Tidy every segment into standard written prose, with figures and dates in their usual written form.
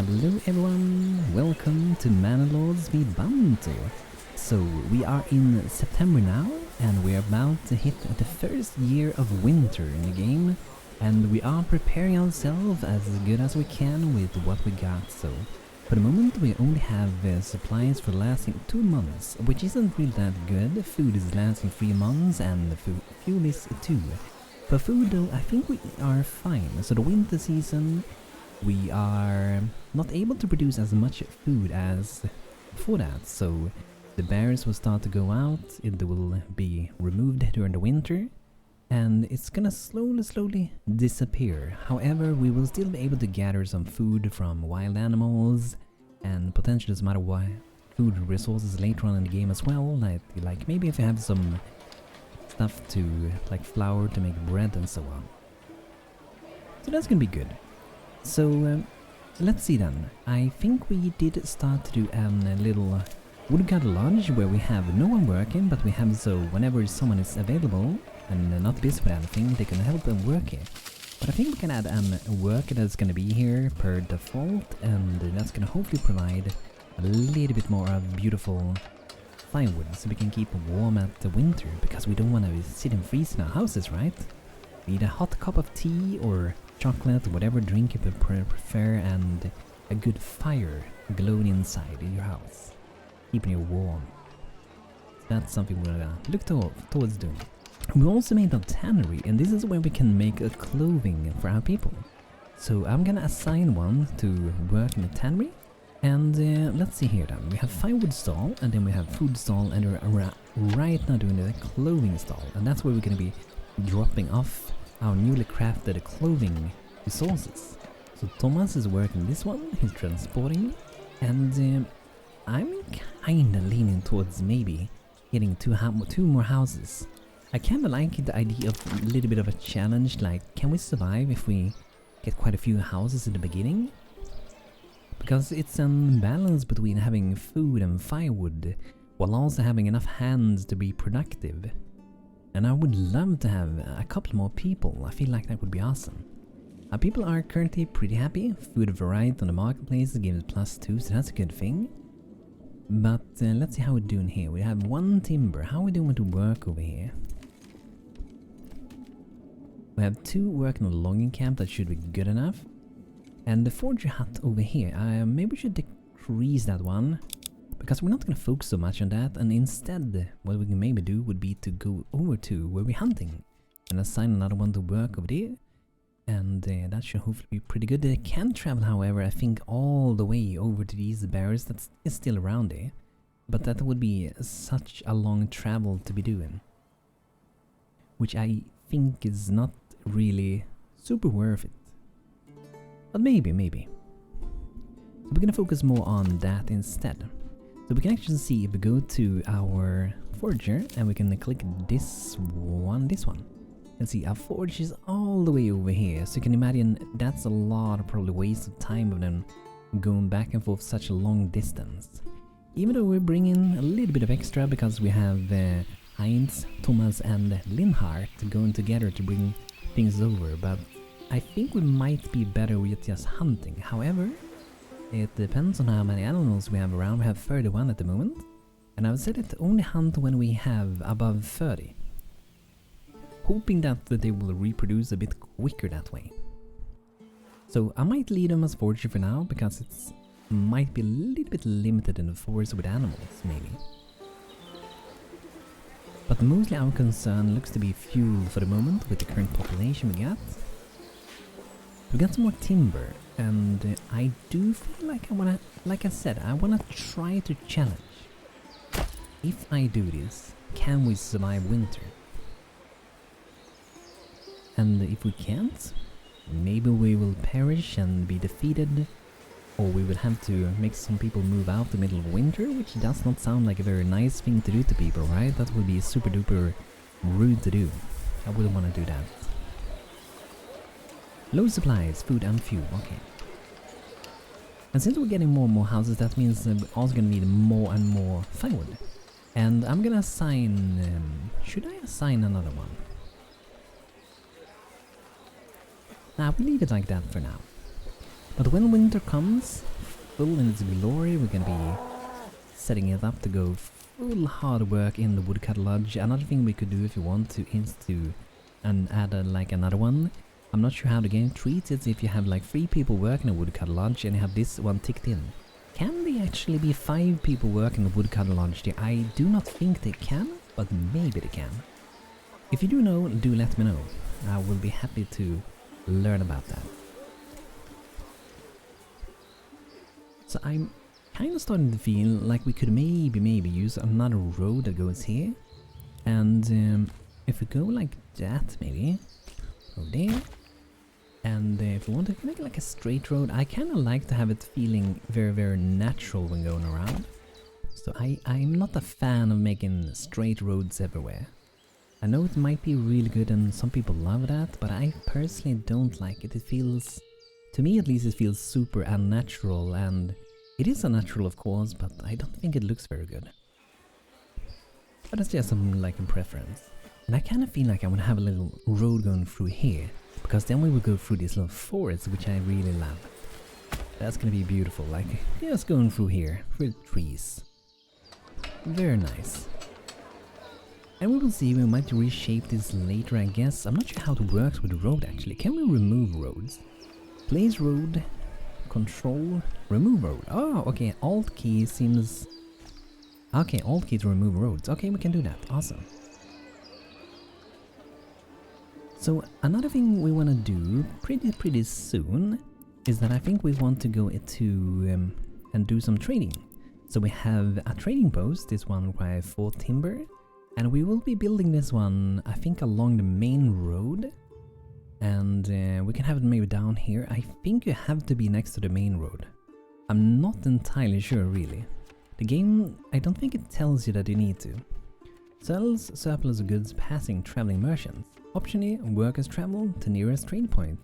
Hello everyone, welcome to Manor Lords meet Banto. So we are in September now and we are about to hit the first year of winter in the game, and we are preparing ourselves as good as we can with what we got. So for the moment we only have supplies for lasting 2 months, which isn't really that good. Food is lasting 3 months and fuel is 2. For food though, I think we are fine. So the winter season we are not able to produce as much food as before that, so the berries will start to go out, it will be removed during the winter, and it's gonna slowly disappear. However, we will still be able to gather some food from wild animals and potentially some other food resources later on in the game as well, like maybe if you have some stuff to, like flour to make bread and so on. So that's gonna be good. So let's see then. I think we did start to do a little woodcut lodge where we have no one working, but we have, so whenever someone is available and not busy with anything, they can help them work it. But I think we can add a worker that's gonna be here per default, and that's gonna hopefully provide a little bit more of beautiful firewood so we can keep warm at the winter, because we don't want to sit and freeze in our houses, right? We need a hot cup of tea or chocolate, whatever drink you prefer, and a good fire glowing inside in your house, keeping you warm. That's something we're gonna look towards doing. We also made a tannery, and this is where we can make a clothing for our people. So I'm gonna assign one to work in the tannery, and let's see here then. We have firewood stall, and then we have food stall, and we're right now doing the clothing stall, and that's where we're gonna be dropping off our newly crafted clothing resources. So Thomas is working this one, he's transporting, and I'm kinda leaning towards maybe getting two more houses. I kinda like the idea of a little bit of a challenge, like can we survive if we get quite a few houses in the beginning? Because it's a balance between having food and firewood while also having enough hands to be productive. And I would love to have a couple more people. I feel like that would be awesome. Our people are currently pretty happy. Food variety on the marketplace gives +2, so that's a good thing. But let's see how we're doing here. We have 1 timber. How are we doing with the work over here? We have 2 working on the logging camp. That should be good enough. And the forger hut over here. Maybe we should decrease that one, because we're not going to focus so much on that, and instead what we can maybe do would be to go over to where we're hunting and assign another one to work over there, and that should hopefully be pretty good. They can travel, however, I think all the way over to these barriers that is still around there, but that would be such a long travel to be doing, which I think is not really super worth it, but maybe. So we're gonna focus more on that instead. So we can actually see if we go to our forager and we can click this one. And see our forage is all the way over here. So you can imagine that's a lot of probably waste of time of them going back and forth such a long distance. Even though we're bringing a little bit of extra because we have Heinz, Thomas and Linhart going together to bring things over. But I think we might be better with just hunting. However, it depends on how many animals we have around. We have 31 at the moment, and I've said it only hunt when we have above 30, hoping that they will reproduce a bit quicker that way. So I might lead them as forger for now, because it might be a little bit limited in the forest with animals, maybe. But mostly our concern looks to be fuel for the moment with the current population we got. We got some more timber, and I do feel like I wanna, like I said, I wanna try to challenge. If I do this, can we survive winter? And if we can't, maybe we will perish and be defeated, or we will have to make some people move out the middle of winter, which does not sound like a very nice thing to do to people, right? That would be super duper rude to do. I wouldn't want to do that. Low supplies, food and fuel, okay. And since we're getting more and more houses, that means we're also gonna need more and more firewood. And I'm gonna assign... should I assign another one? Nah, we'll leave it like that for now. But when winter comes, full in its glory, we're gonna be setting it up to go full hard work in the woodcut lodge. Another thing we could do if you want to is to add like another one. I'm not sure how the game treats it if you have like 3 people working in a woodcut lodge and you have this one ticked in. Can they actually be 5 people working in the woodcut lodge? I do not think they can, but maybe they can. If you do know, do let me know. I will be happy to learn about that. So I'm kind of starting to feel like we could maybe use another road that goes here. And if we go like that, maybe over there. And if we want to make like a straight road, I kind of like to have it feeling very natural when going around. So I'm not a fan of making straight roads everywhere. I know it might be really good and some people love that, but I personally don't like it. It feels, to me at least, it feels super unnatural, and it is unnatural of course, but I don't think it looks very good. But that's just some like a preference. And I kind of feel like I want to have a little road going through here, because then we will go through this little forest, which I really love. That's gonna be beautiful, like just going through here, through the trees. Very nice. And we will see, we might reshape this later I guess. I'm not sure how it works with the road actually. Can we remove roads? Place road, control, remove road. Oh, okay, alt key seems... Okay, alt key to remove roads. Okay, we can do that, awesome. So another thing we want to do pretty soon is that I think we want to go to and do some trading. So we have a trading post, this one requires 4 timber, and we will be building this one I think along the main road, and we can have it maybe down here. I think you have to be next to the main road. I'm not entirely sure really. The game, I don't think it tells you that you need to. Sells surplus goods passing traveling merchants. Optionally, workers travel to nearest trade point.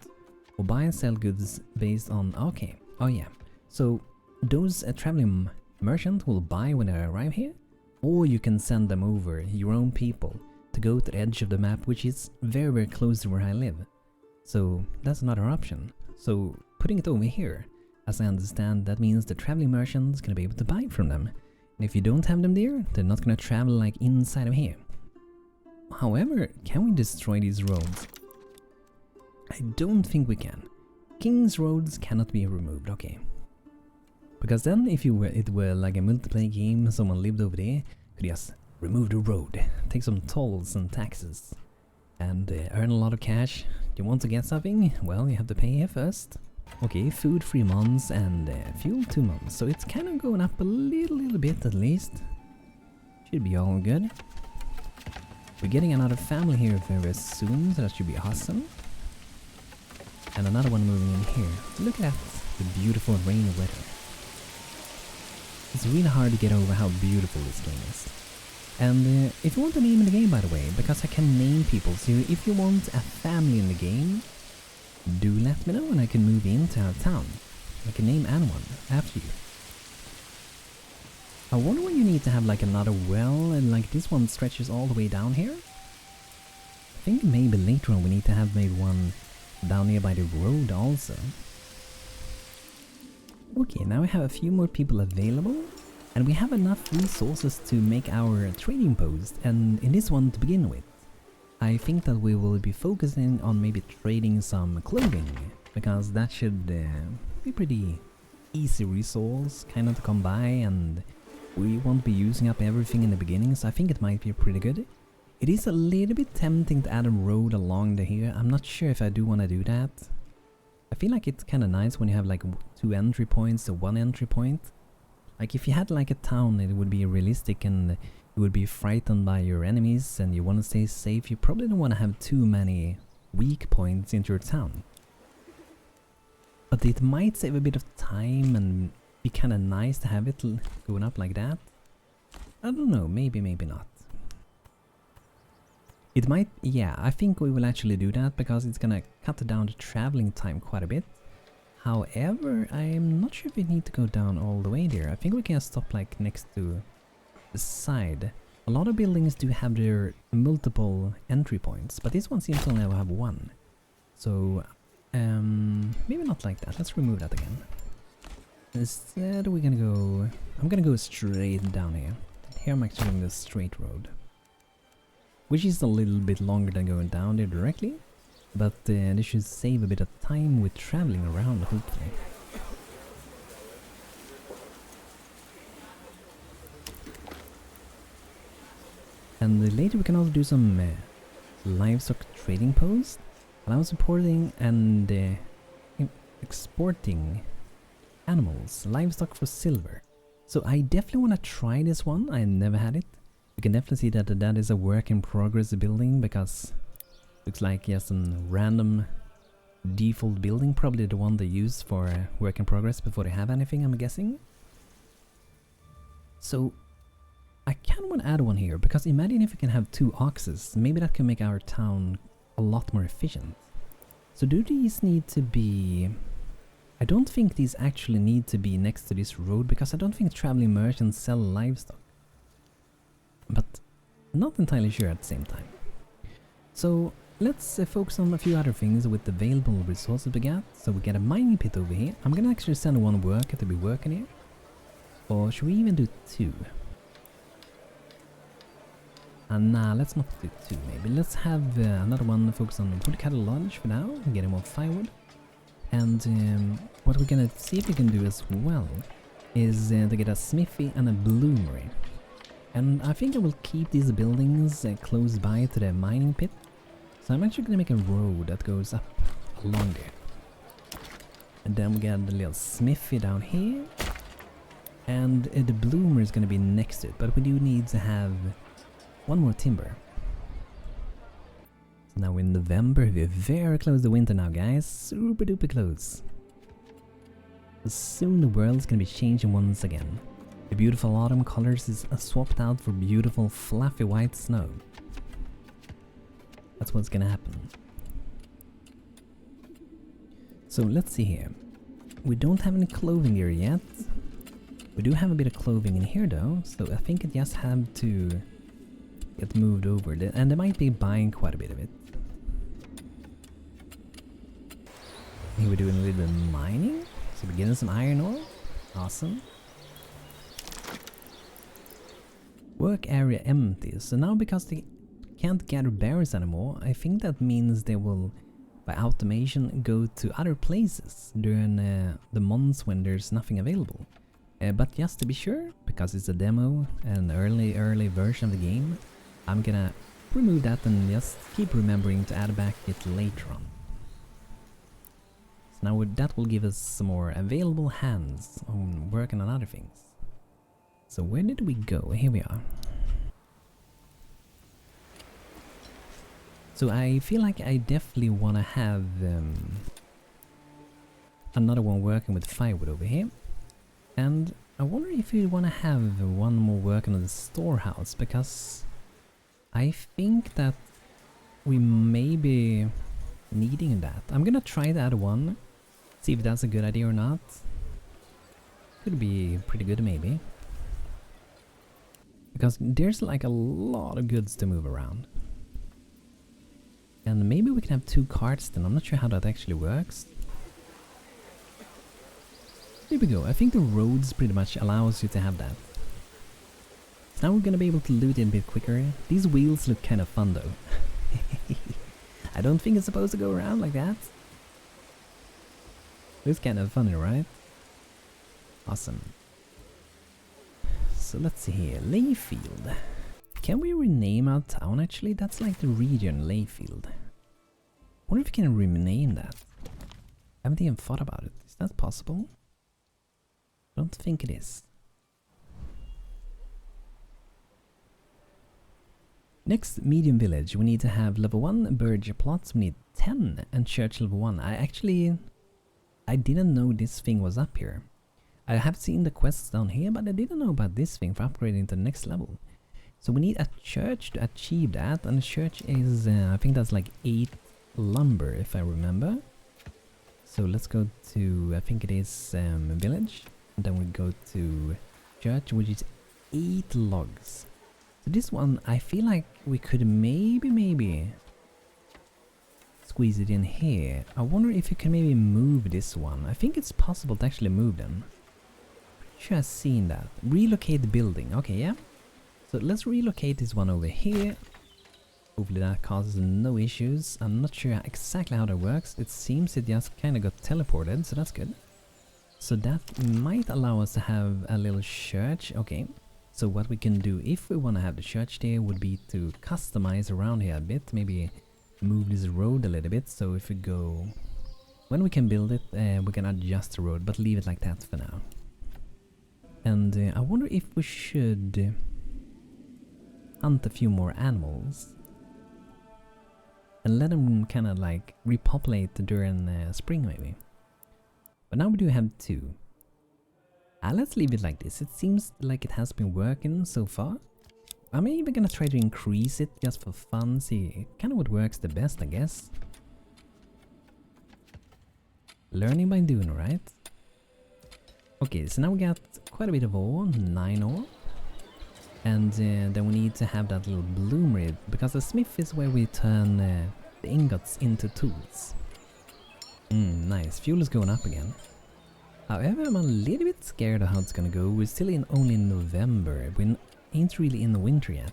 Or buy and sell goods based on... Okay, oh yeah. So those traveling merchants will buy when they arrive here. Or you can send them over, your own people, to go to the edge of the map, which is very close to where I live. So that's another option. So putting it over here, as I understand, that means the traveling merchants gonna be able to buy from them. And if you don't have them there, they're not gonna travel like inside of here. However, can we destroy these roads? I don't think we can. King's roads cannot be removed, okay. Because then if it were like a multiplayer game, someone lived over there, could just remove the road, take some tolls and taxes, and earn a lot of cash. You want to get something? Well, you have to pay here first. Okay, food 3 months and fuel 2 months, so it's kind of going up a little bit at least. Should be all good. We're getting another family here very soon, so that should be awesome. And another one moving in here. Look at that, the beautiful rainy weather. It's really hard to get over how beautiful this game is. And if you want to name in the game, by the way, because I can name people, so if you want a family in the game, do let me know and I can move into our town. I can name anyone after you. I wonder when you need to have like another well, and like this one stretches all the way down here. I think maybe later on we need to have maybe one down here by the road also. Okay, now we have a few more people available, and we have enough resources to make our trading post, and in this one to begin with. I think that we will be focusing on maybe trading some clothing, because that should be pretty easy resource kind of to come by, and we won't be using up everything in the beginning, so I think it might be pretty good. It is a little bit tempting to add a road along here. I'm not sure if I do want to do that. I feel like it's kind of nice when you have like 2 entry points to 1 entry point. Like if you had like a town, it would be realistic and you would be frightened by your enemies and you want to stay safe. You probably don't want to have too many weak points into your town. But it might save a bit of time and be kind of nice to have it going up like that. I don't know, maybe not. It might, yeah, I think we will actually do that because it's gonna cut down the traveling time quite a bit. However, I'm not sure if we need to go down all the way there. I think we can stop like next to the side. A lot of buildings do have their multiple entry points, but this one seems to only have 1. So Maybe not like that. Let's remove that again. Instead, we're gonna go... I'm gonna go straight down here. Here I'm actually doing the straight road. Which is a little bit longer than going down there directly. But this should save a bit of time with traveling around, hopefully. And later we can also do some livestock trading posts. Allow supporting and exporting animals, livestock for silver. So I definitely want to try this one. I never had it. You can definitely see that that is a work in progress building, because looks like just a random default building, probably the one they use for work in progress before they have anything, I'm guessing. So I kind of want to add one here, because imagine if we can have 2 oxes, maybe that can make our town a lot more efficient. So do these need to be... I don't think these actually need to be next to this road, because I don't think traveling merchants sell livestock. But not entirely sure at the same time. So let's focus on a few other things with the available resources we got. So we get a mining pit over here. I'm gonna actually send one worker to be working here. Or should we even do 2? Nah, let's not do 2 maybe. Let's have another one focus on woodcutter lodge for now, getting more firewood. And what we're gonna see if we can do as well is to get a smithy and a bloomery. And I think I will keep these buildings close by to the mining pit. So I'm actually gonna make a road that goes up along there. And then we got the little smithy down here. And the bloomer is gonna be next to it, but we do need to have one more timber. So now in November, we're very close to winter now, guys. Super duper close. So soon the world's gonna be changing once again. The beautiful autumn colors is swapped out for beautiful fluffy white snow. That's what's gonna happen. So let's see here. We don't have any clothing here yet. We do have a bit of clothing in here though, so I think it just have to get moved over, and they might be buying quite a bit of it. Here we're doing a little bit of mining, so we're getting some iron ore. Awesome. Work area empty, so now because they can't gather berries anymore, I think that means they will, by automation, go to other places during the months when there's nothing available. But just to be sure, because it's a demo, an early version of the game, I'm gonna remove that and just keep remembering to add back it later on. So now that will give us some more available hands on working on other things. So where did we go? Here we are. So I feel like I definitely want to have another one working with firewood over here. And I wonder if we want to have one more working on the storehouse, because I think that we may be needing that. I'm gonna try that one, see if that's a good idea or not. Could be pretty good maybe. Because there's like a lot of goods to move around. And maybe we can have 2 carts then, I'm not sure how that actually works. Here we go, I think the roads pretty much allows you to have that. So now we're gonna be able to loot it a bit quicker. These wheels look kind of fun though. I don't think it's supposed to go around like that. It's kind of funny, right? Awesome. So let's see here, Layfield. Can we rename our town actually? That's like the region, Layfield. I wonder if we can rename that. I haven't even thought about it. Is that possible? I don't think it is. Next, medium village. We need to have level 1 bird plots. We need 10 and church level 1. I didn't know this thing was up here. I have seen the quests down here, but I didn't know about this thing for upgrading to the next level. So we need a church to achieve that, and the church is, I think that's like 8 lumber if I remember. So let's go to, I think it is village, and then we go to church, which is 8 logs. So this one, I feel like we could maybe squeeze it in here. I wonder if you can maybe move this one. I think it's possible to actually move them. Pretty sure I've seen that. Relocate the building. Okay, yeah. So let's relocate this one over here. Hopefully that causes no issues. I'm not sure exactly how that works. It seems it just kind of got teleported, so that's good. So that might allow us to have a little church. Okay. So what we can do if we want to have the church there would be to customize around here a bit. Maybe move this road a little bit. So if we go... When we can build it, we can adjust the road, but leave it like that for now. And I wonder if we should hunt a few more animals. And let them kind of like repopulate during spring maybe. But now we do have 2. Let's leave it like this. It seems like it has been working so far. I'm even gonna try to increase it just for fun. See kind of what works the best, I guess. Learning by doing, right? Okay, so now we got quite a bit of ore, 9 ore. And then we need to have that little bloomery, because the smith is where we turn the ingots into tools. Nice, fuel is going up again. However, I'm a little bit scared of how it's gonna go. We're still only in November. We ain't really in the winter yet.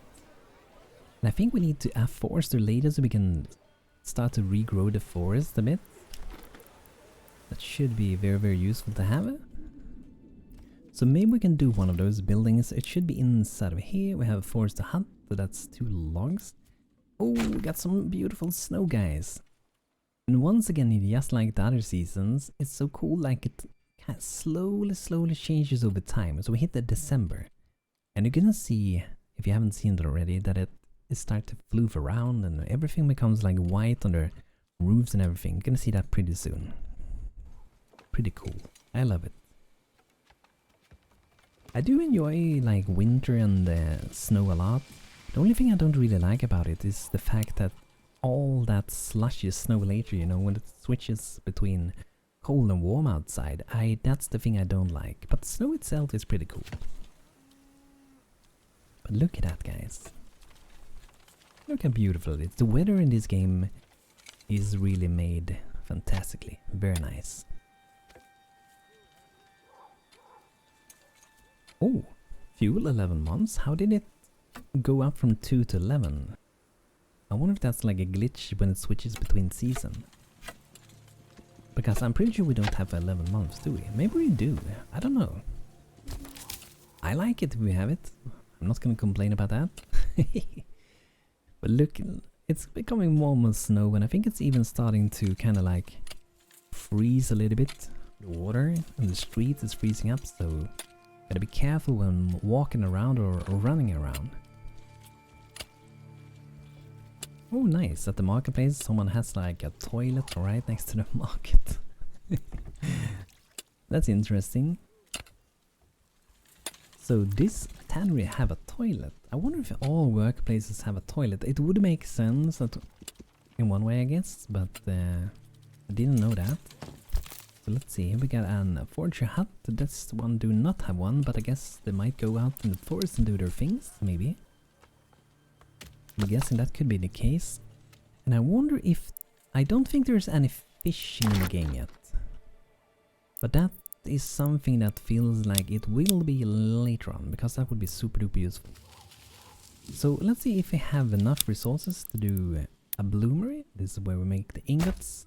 And I think we need to forester later so we can start to regrow the forest a bit. That should be very, very useful to have. So maybe we can do one of those buildings. It should be inside of here. We have a forester hut, so that's 2 logs. Oh, we got some beautiful snow, guys. And once again, just like the other seasons, it's so cool, like it kind of slowly changes over time. So we hit the December, and you're gonna see, if you haven't seen it already, that it starts to floof around and everything becomes like white on the roofs and everything. You're gonna see that pretty soon. Pretty cool. I love it. I do enjoy like winter and snow a lot. The only thing I don't really like about it is the fact that all that slushy snow later, you know, when it switches between cold and warm outside, that's the thing I don't like. But the snow itself is pretty cool. But look at that, guys. Look how beautiful it is. The weather in this game is really made fantastically. Very nice. Oh, fuel 11 months? How did it go up from 2 to 11? I wonder if that's like a glitch when it switches between seasons. Because I'm pretty sure we don't have 11 months, do we? Maybe we do. I don't know. I like it if we have it. I'm not gonna complain about that. But look, it's becoming more and more snow, and I think it's even starting to kind of like freeze a little bit. The water in the streets is freezing up, so gotta be careful when walking around or running around. Oh, nice. At the marketplace, someone has like a toilet right next to the market. That's interesting. So this tannery have a toilet. I wonder if all workplaces have a toilet. It would make sense that in one way, I guess, but I didn't know that. So let's see. Here we got a forger hut. This one do not have one, but I guess they might go out in the forest and do their things, maybe. I'm guessing that could be the case. And I wonder if... I don't think there's any fishing in the game yet. But that is something that feels like it will be later on, because that would be super duper useful. So let's see if we have enough resources to do a bloomery. This is where we make the ingots.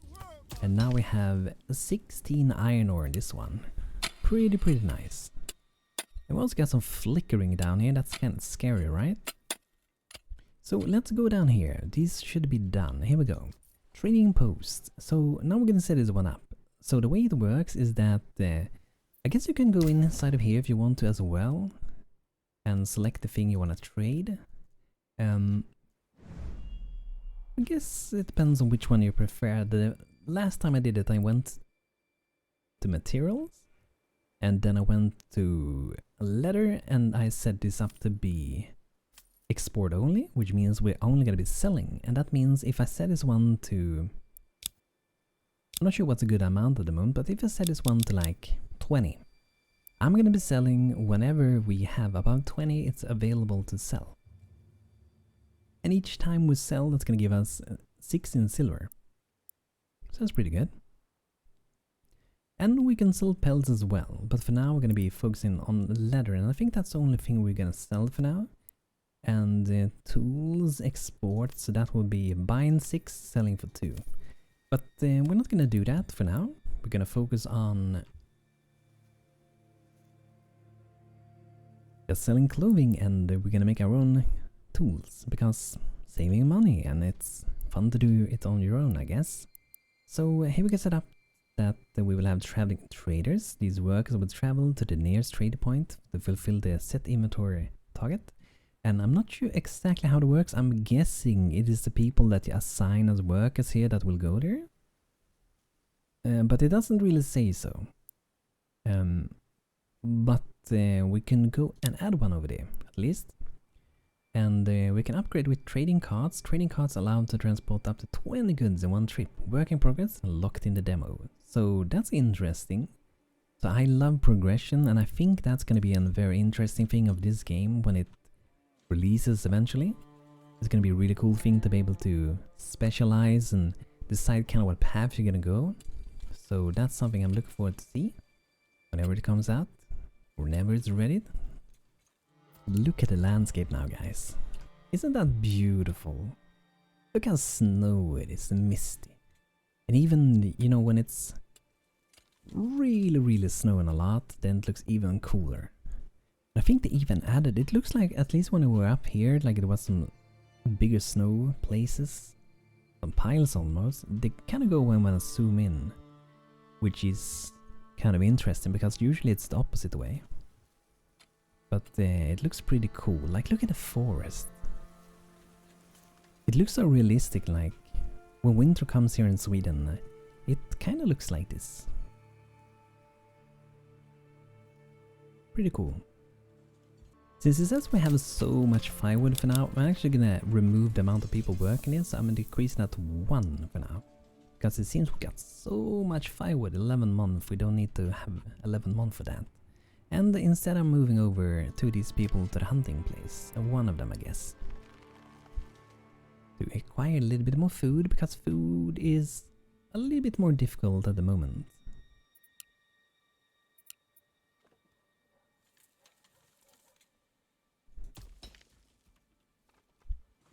And now we have 16 iron ore in this one. Pretty nice. And we also got some flickering down here. That's kind of scary, right? So let's go down here. These should be done. Here we go. Trading post. So now we're gonna set this one up. So the way it works is that I guess you can go inside of here if you want to as well, and select the thing you want to trade. I guess it depends on which one you prefer. The last time I did it, I went to materials, and then I went to leather, and I set this up to be export only, which means we're only going to be selling. And that means if I set this one to... I'm not sure what's a good amount at the moment, but if I set this one to like 20, I'm going to be selling whenever we have about 20 it's available to sell. And each time we sell, that's going to give us 6 in silver. Sounds pretty good. And we can sell pelts as well, but for now we're going to be focusing on leather, and I think that's the only thing we're going to sell for now. And tools, export, so that will be buying 6, selling for 2. But we're not going to do that for now. We're going to focus on just selling clothing, and we're going to make our own tools, because saving money, and it's fun to do it on your own, I guess. So here we can set up that we will have traveling traders. These workers will travel to the nearest trade point to fulfill the set inventory target. And I'm not sure exactly how it works. I'm guessing it is the people that you assign as workers here that will go there. But it doesn't really say so. But we can go and add one over there, at least. And we can upgrade with trading carts. Trading carts allow to transport up to 20 goods in one trip. Work in progress, locked in the demo. So that's interesting. So I love progression, and I think that's going to be a very interesting thing of this game when it releases eventually. It's going to be a really cool thing to be able to specialize and decide kind of what path you're going to go. So that's something I'm looking forward to see whenever it comes out, whenever it's ready. Look at the landscape now, guys. Isn't that beautiful? Look how snowy it is and misty. And even, you know, when it's really snowing a lot, then it looks even cooler. I think they even added, it looks like, at least when we were up here, like there was some bigger snow places, some piles almost. They kind of go when I zoom in, which is kind of interesting because usually it's the opposite way. But it looks pretty cool. Like, look at the forest. It looks so realistic, like when winter comes here in Sweden, it kind of looks like this. Pretty cool. Since it says we have so much firewood for now, I'm actually gonna remove the amount of people working in, so I'm gonna decrease that to 1 for now. Because it seems we got so much firewood, 11 months, we don't need to have 11 months for that. And instead I'm moving over to these people to the hunting place, one of them I guess. To acquire a little bit more food, because food is a little bit more difficult at the moment.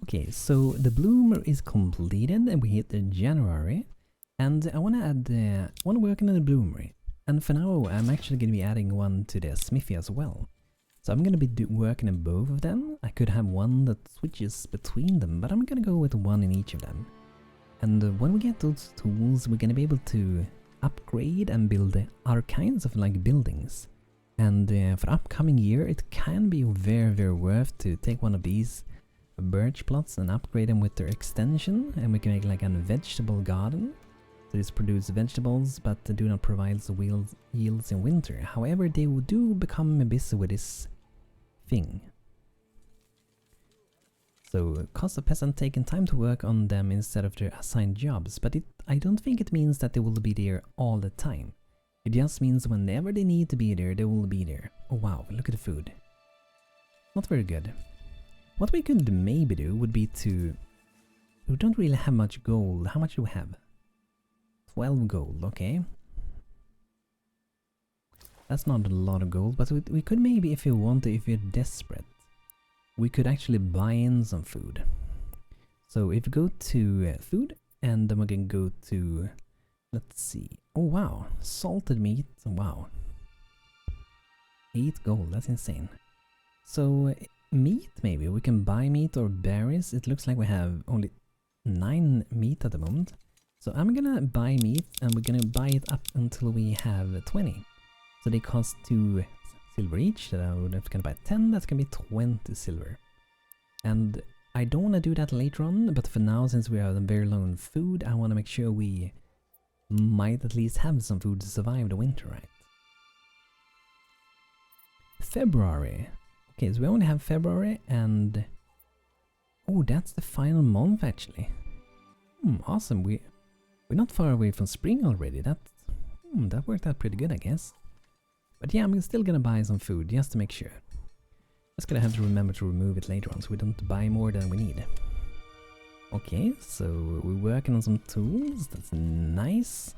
Okay, so the bloomer is completed and we hit January. And I want to add one working in the bloomery. And for now, I'm actually going to be adding one to the smithy as well. So I'm going to be working in both of them. I could have one that switches between them, but I'm going to go with one in each of them. And when we get those tools, we're going to be able to upgrade and build other kinds of like buildings. And for the upcoming year, it can be very worth to take one of these birch plots and upgrade them with their extension. And we can make like a vegetable garden. These produce vegetables, but do not provide yields in winter. However, they do become busy with this thing. So, cost a peasant taking time to work on them instead of their assigned jobs, but I don't think it means that they will be there all the time. It just means whenever they need to be there, they will be there. Oh wow, look at the food. Not very good. What we could maybe do would be to... We don't really have much gold. How much do we have? 12 gold, okay. That's not a lot of gold, but we could maybe, if you want to, if you're desperate, we could actually buy in some food. So if you go to food, and then we can go to, let's see, oh wow, salted meat, wow. 8 gold, that's insane. So meat, maybe, we can buy meat or berries. It looks like we have only 9 meat at the moment. So I'm gonna buy meat, and we're gonna buy it up until we have 20. So they cost 2 silver each, so I would have to buy 10, that's gonna be 20 silver. And I don't want to do that later on, but for now, since we are very low on food, I want to make sure we might at least have some food to survive the winter, right? February. Okay, so we only have February, and... Oh, that's the final month actually. Awesome, we're not far away from spring already. That worked out pretty good, I guess. But yeah, I'm still gonna buy some food just to make sure. Just gonna have to remember to remove it later on so we don't buy more than we need. Okay, so we're working on some tools. That's nice.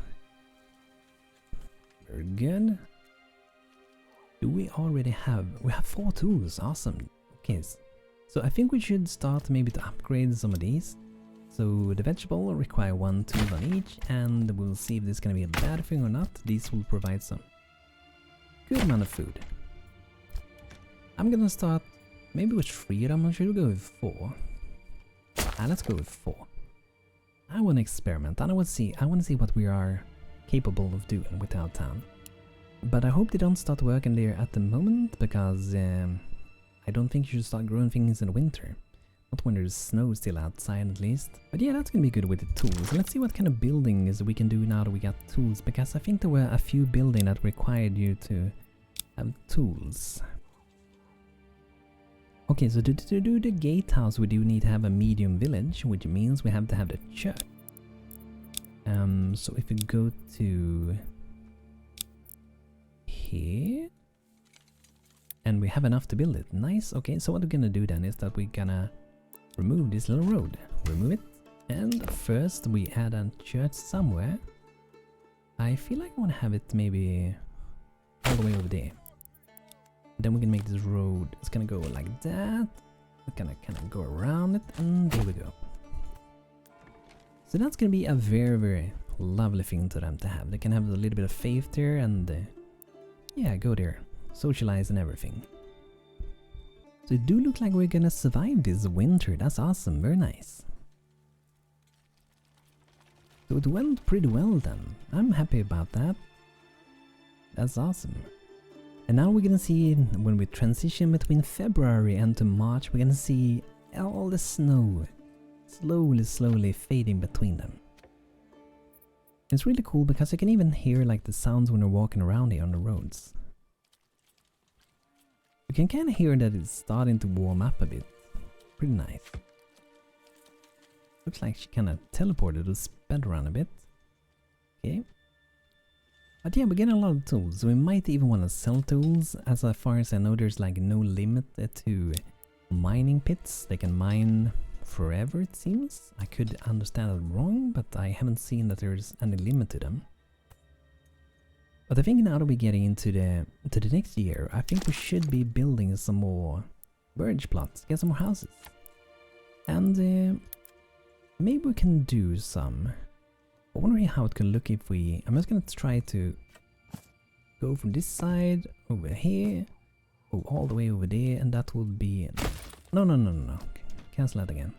Very good. Do we already have... We have 4 tools. Awesome. Okay, so I think we should start maybe to upgrade some of these. So the vegetable will require 1 tool on each, and we'll see if this is going to be a bad thing or not. These will provide some good amount of food. I'm gonna start maybe with 3 of them, or should we go with 4? Let's go with 4. I want to experiment. I want to see what we are capable of doing with our town. But I hope they don't start working there at the moment, because I don't think you should start growing things in the winter. Not when there's snow still outside, at least. But yeah, that's gonna be good with the tools. Let's see what kind of buildings we can do now that we got tools, because I think there were a few buildings that required you to have tools. Okay, so to do the gatehouse, we do need to have a medium village, which means we have to have the church. So if we go to here, and we have enough to build it. Nice. Okay, so what we're gonna do then is that we're gonna remove this little road. Remove it. And first we add a church somewhere. I feel like I want to have it maybe all the way over there. Then we can make this road. It's gonna go like that. We're gonna kind of go around it, and there we go. So that's gonna be a very, very lovely thing to them to have. They can have a little bit of faith there, and yeah, go there, socialize and everything. So it do look like we're gonna survive this winter. That's awesome. Very nice. So it went pretty well then. I'm happy about that. That's awesome. And now we're gonna see, when we transition between February and to March, we're gonna see all the snow slowly fading between them. It's really cool because you can even hear like the sounds when you're walking around here on the roads. You can kind of hear that it's starting to warm up a bit. Pretty nice. Looks like she kind of teleported or sped around a bit. Okay. But yeah, we're getting a lot of tools, so we might even want to sell tools. As far as I know, there's like no limit to mining pits. They can mine forever, it seems. I could understand it wrong, but I haven't seen that there's any limit to them. But I think now that we're getting into the next year, I think we should be building some more birch plots, get some more houses. And maybe we can do some... I'm wondering how it can look if we... I'm just gonna try to go from this side over here, go all the way over there, and that will be... No. Cancel that again.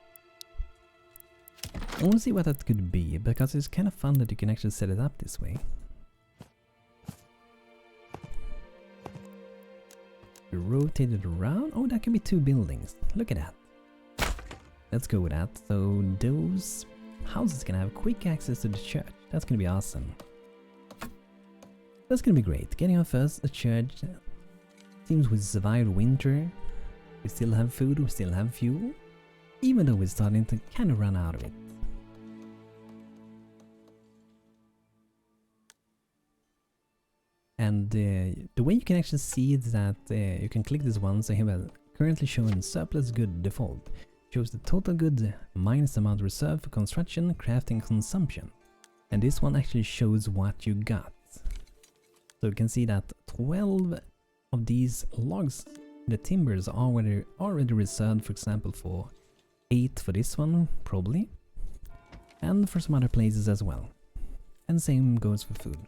I want to see what that could be, because it's kind of fun that you can actually set it up this way. You rotate it around. Oh, that can be 2 buildings. Look at that. Let's go with that. So those houses can have quick access to the church. That's gonna be awesome. That's gonna be great. Getting our first church. Seems we survived winter. We still have food, we still have fuel. Even though we're starting to kind of run out of it. And the way you can actually see is that you can click this one, so here currently showing surplus good default. Shows the total good minus the amount reserved for construction, crafting, consumption. And this one actually shows what you got. So you can see that 12 of these logs, the timbers, are already reserved, for example, for 8 for this one, probably. And for some other places as well. And same goes for food.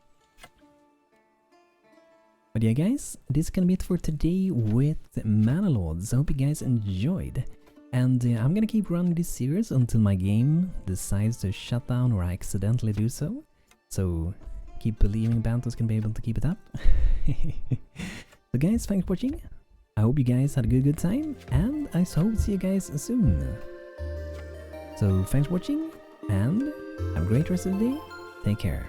But yeah guys, this is gonna be it for today with Manor Lords. I hope you guys enjoyed. And I'm gonna keep running this series until my game decides to shut down or I accidentally do so. So keep believing Banto's gonna be able to keep it up. So guys, thanks for watching. I hope you guys had a good time, and I hope to see you guys soon. So thanks for watching, and have a great rest of the day. Take care.